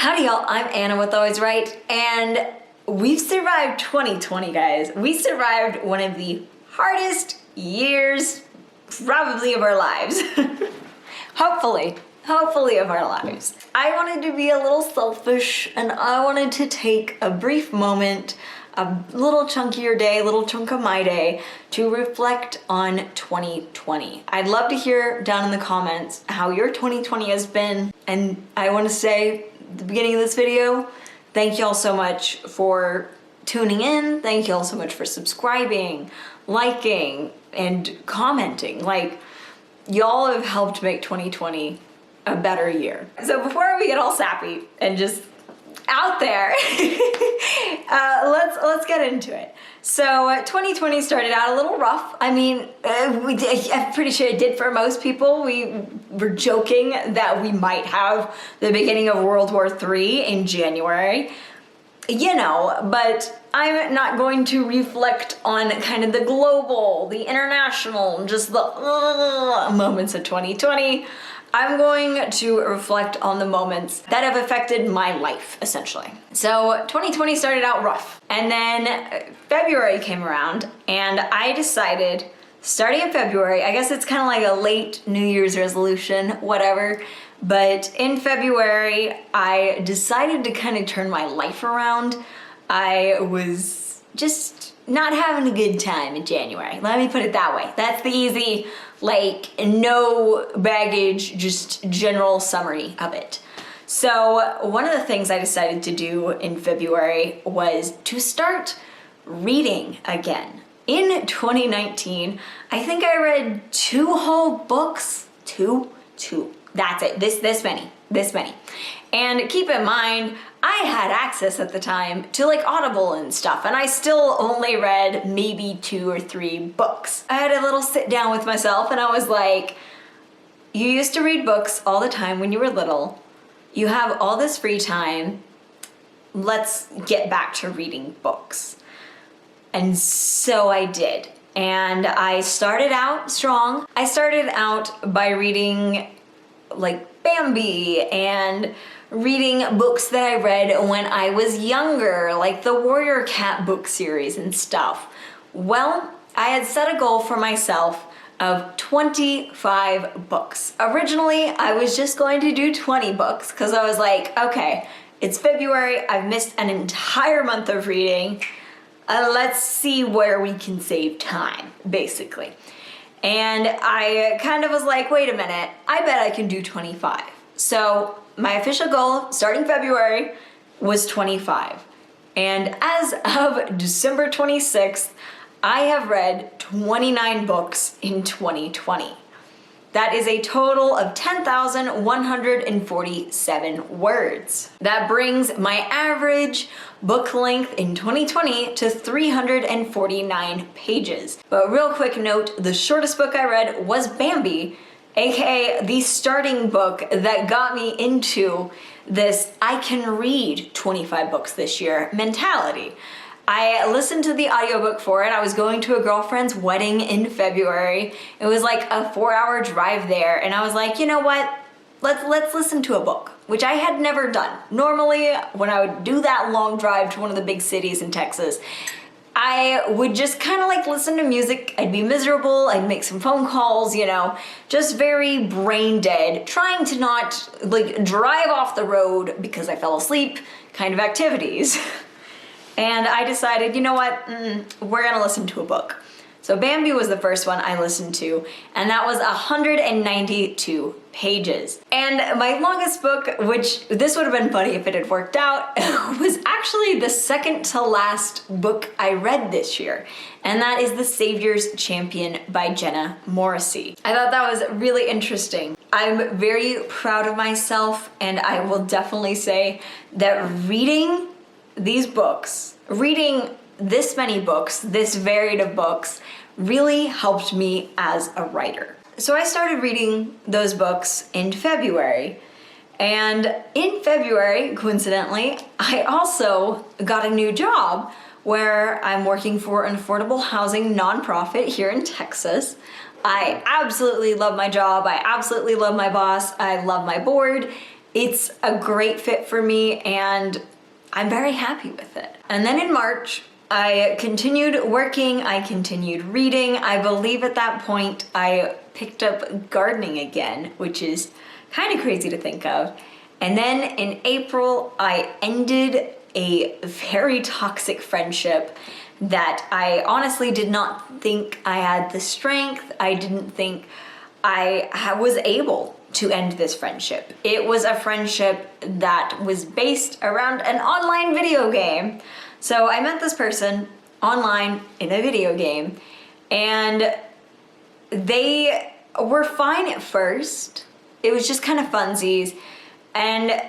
Howdy y'all, I'm Anna with Always Right, and we've survived 2020, guys. We survived one of the hardest years, probably of our lives. Hopefully of our lives. I wanted to be a little selfish, and I wanted to take a brief moment, a little chunk of your day, a little chunk of my day, to reflect on 2020. I'd love to hear down in the comments how your 2020 has been, and I want to say at the beginning of this video, thank y'all so much for tuning in. Thank y'all so much for subscribing, liking, and commenting. Like, y'all have helped make 2020 a better year. So before we get all sappy and just out there, let's get into it. So 2020 started out a little rough. I mean, I'm pretty sure it did for most people. We were joking that we might have the beginning of World War III in January, you know, but I'm not going to reflect on kind of the global, the international, just the moments of 2020. I'm going to reflect on the moments that have affected my life, essentially. So 2020 started out rough, and then February came around, and I decided, starting in February, I guess it's kind of like a late New Year's resolution, whatever, but in February, I decided to kind of turn my life around. I was just not having a good time in January. Let me put it that way. That's the easy, like, no baggage, just general summary of it. So one of the things I decided to do in February was to start reading again. In 2019, I think I read 2 whole books. Two. That's it, this many. And keep in mind, I had access at the time to like Audible and stuff, and I still only read maybe 2 or 3 books. I had a little sit down with myself, and I was like, you used to read books all the time when you were little. You have all this free time. Let's get back to reading books. And so I did. And I started out strong. I started out by reading like Bambi and reading books that I read when I was younger, like the Warrior Cat book series and stuff. Well, I had set a goal for myself of 25 books. Originally, I was just going to do 20 books because I was like, okay, it's February, I've missed an entire month of reading. Let's see where we can save time, basically. And I kind of was like, wait a minute, I bet I can do 25. So my official goal, starting February, was 25. And as of December 26th, I have read 29 books in 2020. That is a total of 10,147 words. That brings my average book length in 2020 to 349 pages. But real quick note, the shortest book I read was Bambi, aka the starting book that got me into this I can read 25 books this year mentality. I listened to the audiobook for it. I was going to a girlfriend's wedding in February. It was like a 4-hour drive there, and I was like, you know what? Let's listen to a book, which I had never done. Normally, when I would do that long drive to one of the big cities in Texas, I would just kind of like listen to music. I'd be miserable. I'd make some phone calls, you know, just very brain dead, trying to not like drive off the road because I fell asleep kind of activities. And I decided, you know what, we're gonna listen to a book. So Bambi was the first one I listened to, and that was 192 pages. And my longest book, which this would have been funny if it had worked out, was actually the second to last book I read this year. And that is The Savior's Champion by Jenna Morrissey. I thought that was really interesting. I'm very proud of myself, and I will definitely say that reading these books, reading this many books, this varied of books, really helped me as a writer. So I started reading those books in February, and in February, coincidentally, I also got a new job where I'm working for an affordable housing nonprofit here in Texas. I absolutely love my job. I absolutely love my boss. I love my board. It's a great fit for me and I'm very happy with it. And then in March, I continued working, I continued reading. I believe at that point I picked up gardening again, which is kind of crazy to think of. And then in April, I ended a very toxic friendship that I honestly did not think I had the strength. I didn't think I was able to end this friendship. It was a friendship that was based around an online video game. So I met this person online in a video game, and they were fine at first. It was just kind of funsies, and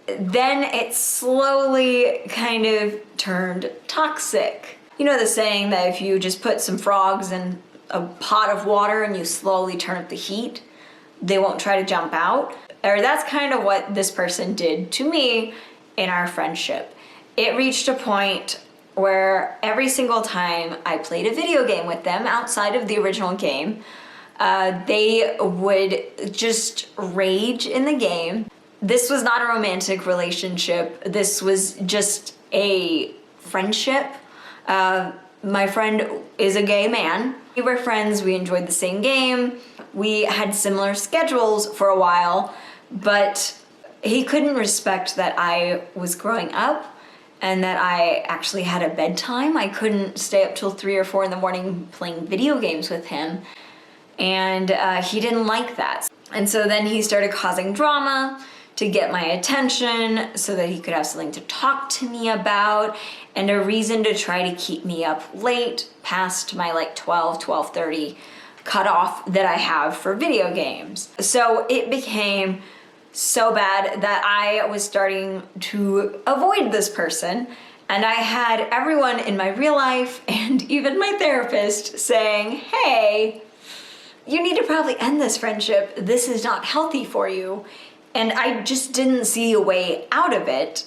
then it slowly kind of turned toxic. You know the saying that if you just put some frogs in a pot of water and you slowly turn up the heat, they won't try to jump out? Or that's kind of what this person did to me in our friendship. It reached a point where every single time I played a video game with them outside of the original game, they would just rage in the game. This was not a romantic relationship. This was just a friendship. My friend is a gay man. We were friends, we enjoyed the same game. We had similar schedules for a while, but he couldn't respect that I was growing up and that I actually had a bedtime. I couldn't stay up till 3 or 4 in the morning playing video games with him. And he didn't like that. And so then he started causing drama to get my attention so that he could have something to talk to me about and a reason to try to keep me up late past my like 12:30 cutoff that I have for video games. So it became so bad that I was starting to avoid this person, and I had everyone in my real life and even my therapist saying, hey, you need to probably end this friendship. This is not healthy for you. And I just didn't see a way out of it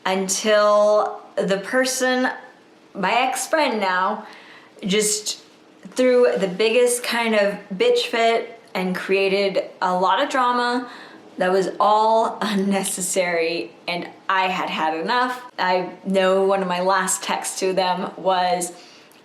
until the person, my ex-friend now, just threw the biggest kind of bitch fit and created a lot of drama that was all unnecessary, and I had had enough. I know one of my last texts to them was,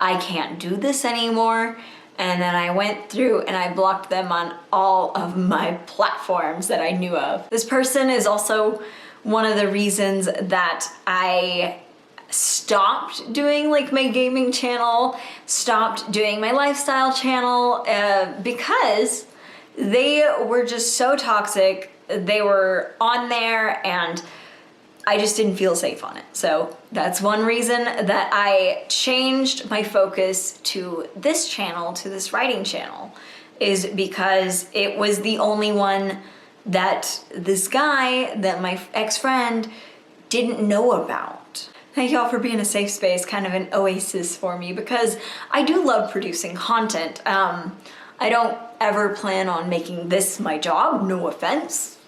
I can't do this anymore. And then I went through and I blocked them on all of my platforms that I knew of. This person is also one of the reasons that I stopped doing like my gaming channel, stopped doing my lifestyle channel, because they were just so toxic. They were on there and I just didn't feel safe on it. So that's one reason that I changed my focus to this channel, to this writing channel, is because it was the only one that this guy, that my ex-friend, didn't know about. Thank y'all for being a safe space, kind of an oasis for me, because I do love producing content. I don't ever plan on making this my job, no offense.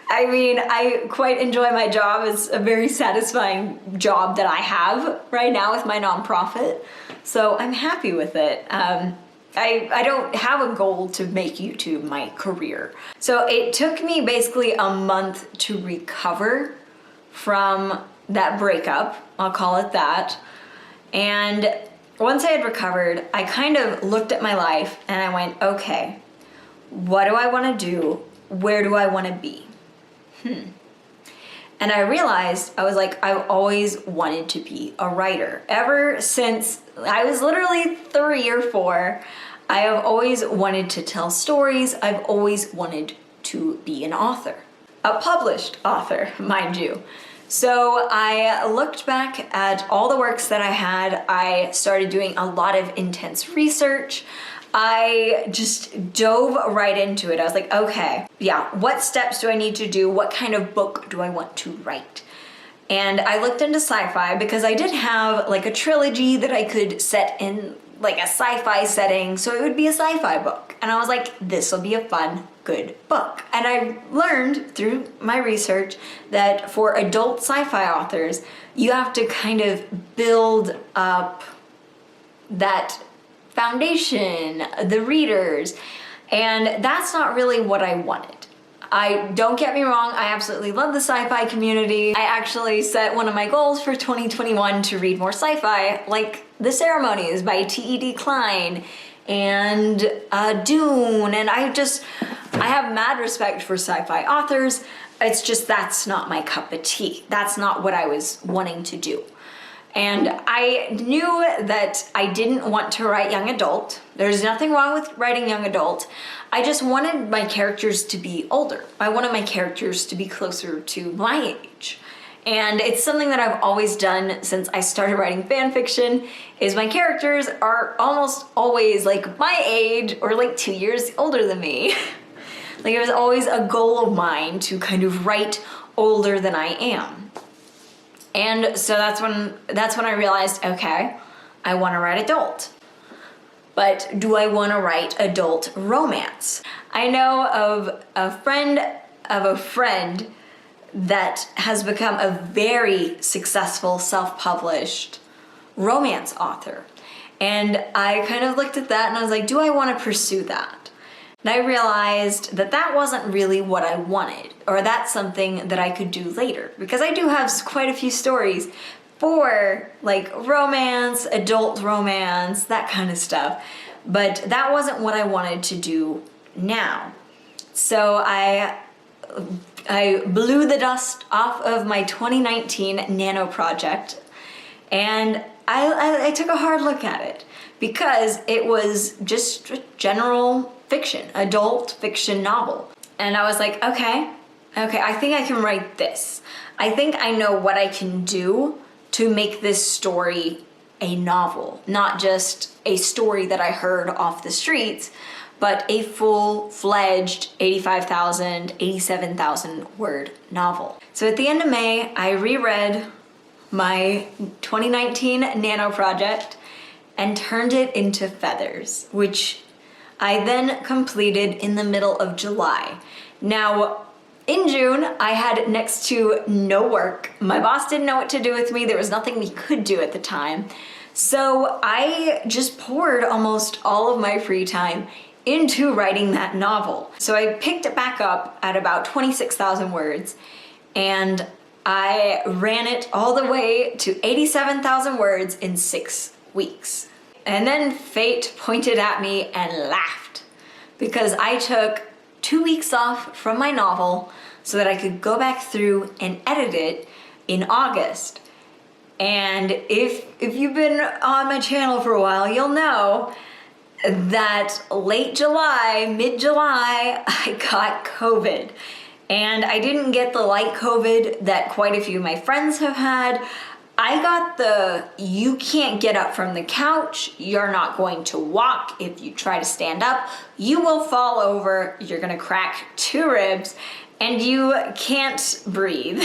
I mean, I quite enjoy my job. It's a very satisfying job that I have right now with my nonprofit. So I'm happy with it. I don't have a goal to make YouTube my career. So it took me basically a month to recover from that breakup, I'll call it that. And once I had recovered, I kind of looked at my life and I went, okay, what do I want to do? Where do I want to be? And I realized, I was like, I've always wanted to be a writer. Ever since I was literally 3 or 4, I have always wanted to tell stories. I've always wanted to be an author. A published author, mind you. So I looked back at all the works that I had. I started doing a lot of intense research. I just dove right into it. I was like, okay, yeah, what steps do I need to do? What kind of book do I want to write? And I looked into sci-fi because I did have like a trilogy that I could set in like a sci-fi setting, so it would be a sci-fi book. And I was like, this will be a fun, good book. And I learned through my research that for adult sci-fi authors, you have to kind of build up that foundation, the readers, and that's not really what I wanted. Don't get me wrong, I absolutely love the sci-fi community. I actually set one of my goals for 2021 to read more sci-fi, like The Ceremonies by T.E.D. Klein and Dune, and I have mad respect for sci-fi authors. It's just that's not my cup of tea. That's not what I was wanting to do. And I knew that I didn't want to write young adult. There's nothing wrong with writing young adult. I just wanted my characters to be older. I wanted my characters to be closer to my age. And it's something that I've always done since I started writing fan fiction, is my characters are almost always like my age or like 2 years older than me. Like it was always a goal of mine to kind of write older than I am. And so that's when I realized, okay, I want to write adult. But do I want to write adult romance? I know of a friend that has become a very successful self-published romance author. And I kind of looked at that and I was like, do I want to pursue that? And I realized that that wasn't really what I wanted, or that's something that I could do later, because I do have quite a few stories for like romance, adult romance, that kind of stuff. But that wasn't what I wanted to do now. So I blew the dust off of my 2019 Nano project, and I took a hard look at it, because it was just a general fiction, adult fiction novel. And I was like, okay, I think I can write this. I think I know what I can do to make this story a novel, not just a story that I heard off the streets, but a full-fledged 85,000, 87,000 word novel. So at the end of May, I reread my 2019 Nano project and turned it into Feathers, which I then completed in the middle of July. Now, in June, I had next to no work. My boss didn't know what to do with me. There was nothing we could do at the time. So I just poured almost all of my free time into writing that novel. So I picked it back up at about 26,000 words, and I ran it all the way to 87,000 words in 6 weeks. And then fate pointed at me and laughed, because I took 2 weeks off from my novel so that I could go back through and edit it in August. And if you've been on my channel for a while, you'll know that late July, mid-July, I got COVID. And I didn't get the light COVID that quite a few of my friends have had. I got the, you can't get up from the couch, you're not going to walk. If you try to stand up, you will fall over, you're gonna crack 2 ribs, and you can't breathe.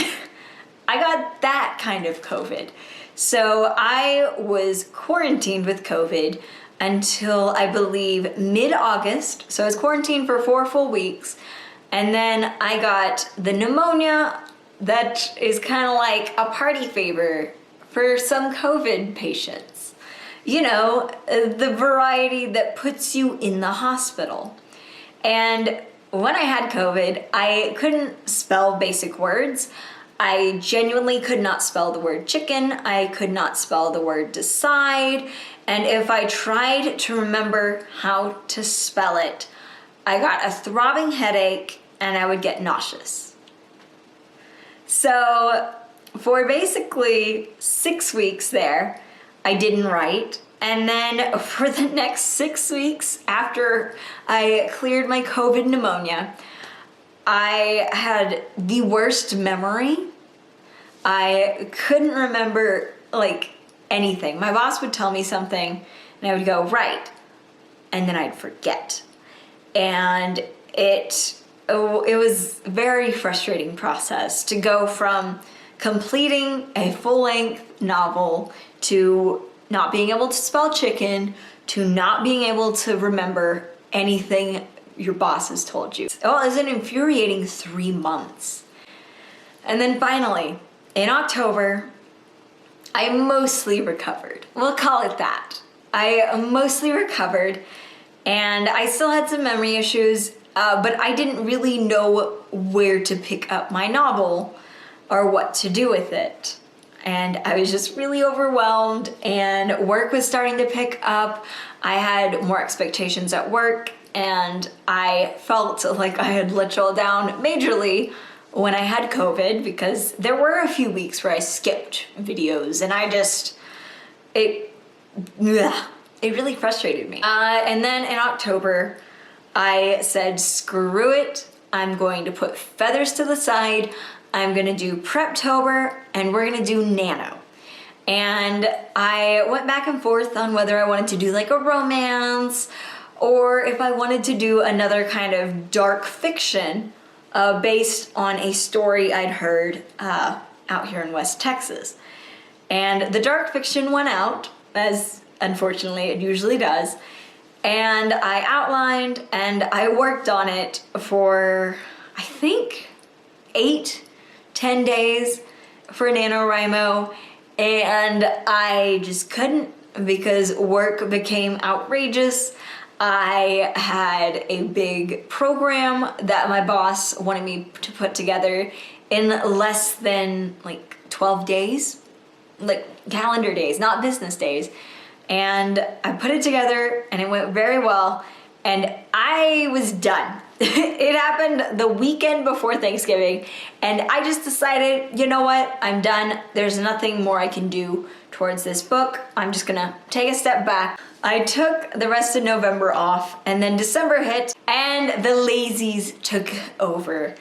I got that kind of COVID. So I was quarantined with COVID until I believe mid-August. So I was quarantined for 4 full weeks. And then I got the pneumonia that is kind of like a party favor for some COVID patients. You know, the variety that puts you in the hospital. And when I had COVID, I couldn't spell basic words. I genuinely could not spell the word chicken. I could not spell the word decide. And if I tried to remember how to spell it, I got a throbbing headache and I would get nauseous. So for basically 6 weeks there, I didn't write. And then for the next 6 weeks after I cleared my COVID pneumonia, I had the worst memory. I couldn't remember like anything. My boss would tell me something and I would go, right, and then I'd forget. And it was a very frustrating process to go from completing a full-length novel to not being able to spell chicken to not being able to remember anything your boss has told you. Oh, it was an infuriating 3 months. And then finally, in October, I mostly recovered. We'll call it that. I mostly recovered, and I still had some memory issues. but I didn't really know where to pick up my novel or what to do with it. And I was just really overwhelmed, and work was starting to pick up. I had more expectations at work, and I felt like I had let y'all down majorly when I had COVID, because there were a few weeks where I skipped videos, and it really frustrated me. And then in October, I said, screw it. I'm going to put feathers to the side. I'm gonna do Preptober, and we're gonna do Nano. And I went back and forth on whether I wanted to do like a romance, or if I wanted to do another kind of dark fiction based on a story I'd heard out here in West Texas. And the dark fiction went out, as unfortunately it usually does, and I outlined and I worked on it for, I think, 8-10 days for NaNoWriMo, and I just couldn't, because work became outrageous. I had a big program that my boss wanted me to put together in less than like 12 days, like calendar days, not business days. And I put it together and it went very well, and I was done. It happened the weekend before Thanksgiving, and I just decided, you know what, I'm done. There's nothing more I can do towards this book. I'm just gonna take a step back. I took the rest of November off, and then December hit, and the Lazies took over.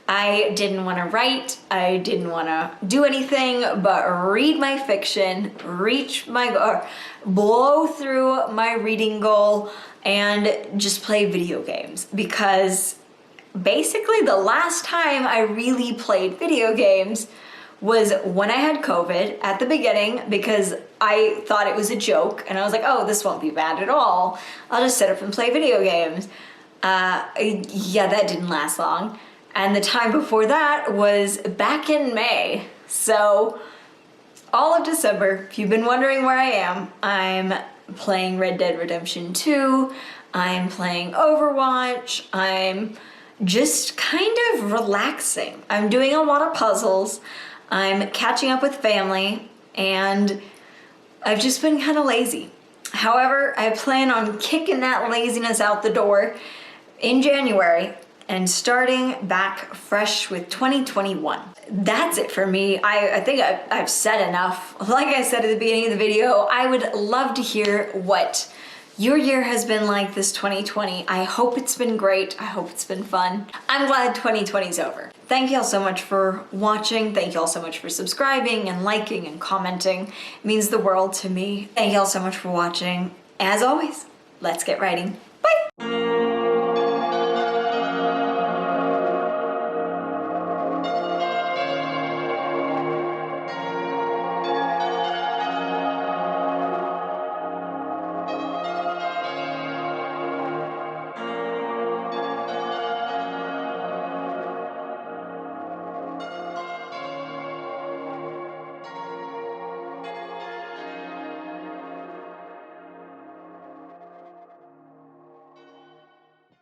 I didn't want to write, I didn't want to do anything but read my fiction, reach my goal, blow through my reading goal, and just play video games. Because basically the last time I really played video games was when I had COVID at the beginning, because I thought it was a joke, and I was like, oh, this won't be bad at all. I'll just sit up and play video games. Yeah, that didn't last long. And the time before that was back in May. So all of December, if you've been wondering where I am, I'm playing Red Dead Redemption 2, I'm playing Overwatch, I'm just kind of relaxing. I'm doing a lot of puzzles, I'm catching up with family, and I've just been kind of lazy. However, I plan on kicking that laziness out the door in January and starting back fresh with 2021. That's it for me. I think I've said enough. Like I said at the beginning of the video, I would love to hear what your year has been like this 2020. I hope it's been great. I hope it's been fun. I'm glad 2020 is over. Thank you all so much for watching. Thank you all so much for subscribing and liking and commenting. It means the world to me. Thank you all so much for watching. As always, let's get writing.